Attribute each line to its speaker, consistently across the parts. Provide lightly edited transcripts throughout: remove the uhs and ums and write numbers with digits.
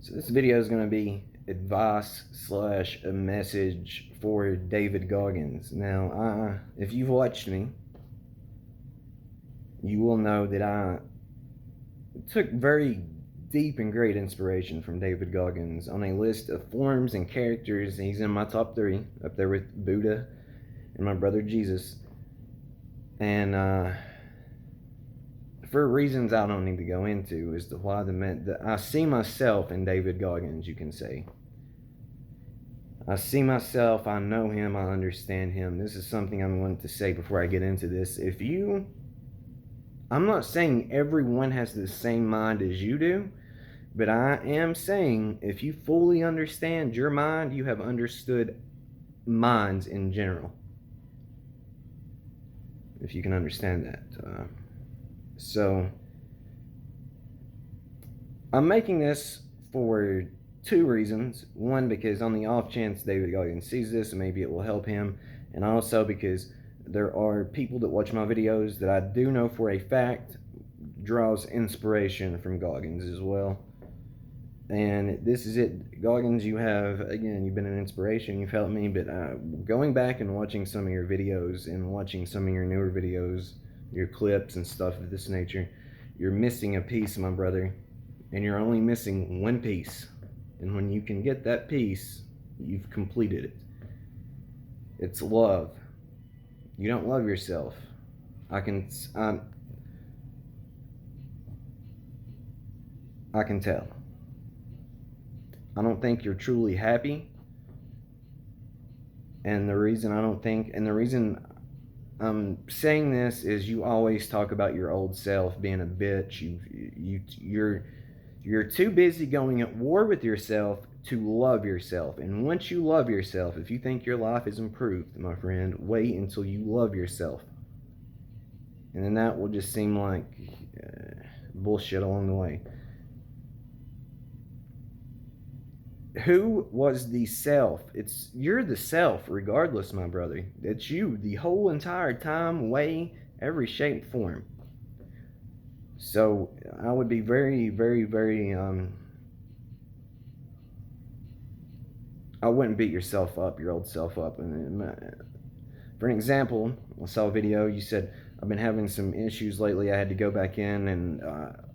Speaker 1: So this video is going to be advice slash a message for David Goggins. Now, if you've watched me, you will know that I took very deep and great inspiration from David Goggins on a list of forms and characters. He's in my top 3, up there with Buddha and my brother Jesus. And for reasons I don't need to go into as to why I see myself in David Goggins, you can say. I see myself, I know him, I understand him. This is something I'm going to say before I get into this. I'm not saying everyone has the same mind as you do, but I am saying if you fully understand your mind, you have understood minds in general. If you can understand that. So, I'm making this for 2 reasons. One, because on the off chance David Goggins sees this, maybe it will help him. And also because there are people that watch my videos that I do know for a fact draws inspiration from Goggins as well. And this is it. Goggins, you've been an inspiration, you've helped me, but going back and watching some of your videos and watching some of your newer videos, your clips and stuff of this nature, you're missing a piece, my brother. And you're only missing one piece. And when you can get that piece, you've completed it. It's love. You don't love yourself. I can tell. I don't think you're truly happy. And the reason I'm saying this is you always talk about your old self being a bitch. You're too busy going at war with yourself to love yourself. And once you love yourself, if you think your life is improved, my friend, wait until you love yourself. And then that will just seem like bullshit along the way. Who was the self? You're the self regardless, my brother. It's you the whole entire time, way, every shape, form. So I would be very, very, very I wouldn't beat yourself up, your old self up. And for an example, I saw a video, you said, I've been having some issues lately. I had to go back in and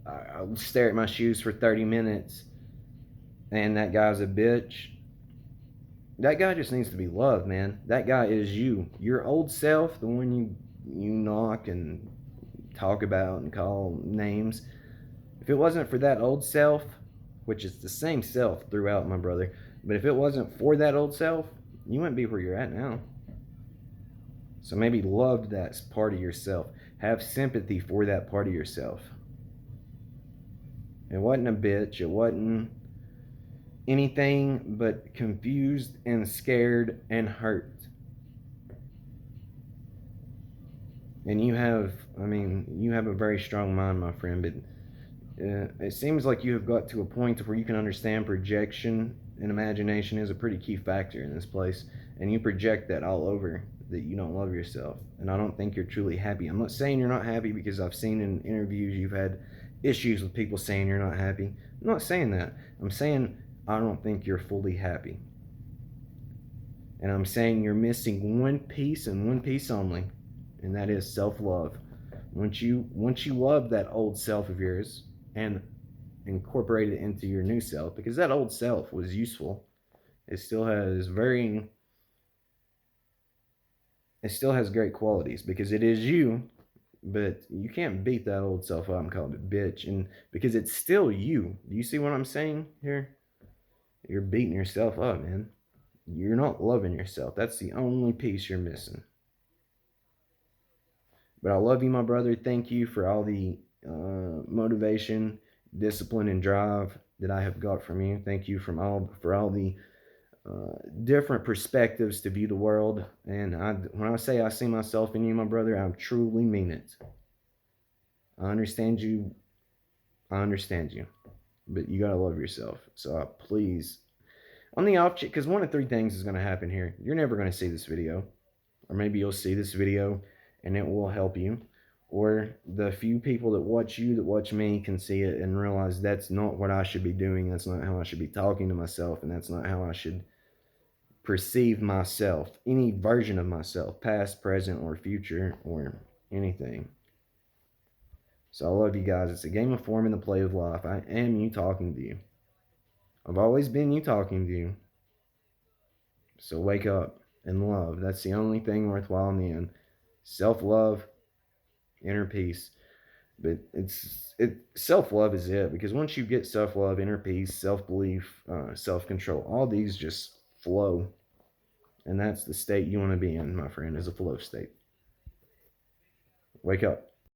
Speaker 1: I stare at my shoes for 30 minutes. And that guy's a bitch. That guy just needs to be loved, man. That guy is you. Your old self, the one you knock and talk about and call names. If it wasn't for that old self, which is the same self throughout, my brother, but if it wasn't for that old self, you wouldn't be where you're at now. So maybe love that part of yourself. Have sympathy for that part of yourself. It wasn't a bitch. It wasn't anything but confused and scared and hurt. And you have a very strong mind, my friend, but it seems like you have got to a point where you can understand projection, and imagination is a pretty key factor in this place, and you project that all over, that you don't love yourself, and I don't think you're truly happy. I'm not saying you're not happy, because I've seen in interviews you've had issues with people saying you're not happy. I'm not saying that. I'm saying I don't think you're fully happy. And I'm saying you're missing one piece and one piece only, and that is self-love. Once you love that old self of yours and incorporate it into your new self, because that old self was useful. It still has great qualities because it is you, but you can't beat that old self up and call it a bitch, and because it's still you. Do you see what I'm saying here? You're beating yourself up, man. You're not loving yourself. That's the only piece you're missing. But I love you, my brother. Thank you for all the motivation, discipline, and drive that I have got from you. Thank you for all the different perspectives to view the world. And when I say I see myself in you, my brother, I truly mean it. I understand you. But you gotta love yourself. So please, on the off chance, because one of 3 things is going to happen here. You're never going to see this video, or maybe you'll see this video and it will help you, or the few people that watch you, that watch me, can see it and realize that's not what I should be doing. That's not how I should be talking to myself, and that's not how I should perceive myself, any version of myself, past, present, or future, or anything. So I love you guys. It's a game of form and the play of life. I am you talking to you. I've always been you talking to you. So wake up and love. That's the only thing worthwhile in the end. Self love, inner peace. But self love is it, because once you get self love, inner peace, self belief, self control, all these just flow, and that's the state you want to be in, my friend, is a flow state. Wake up.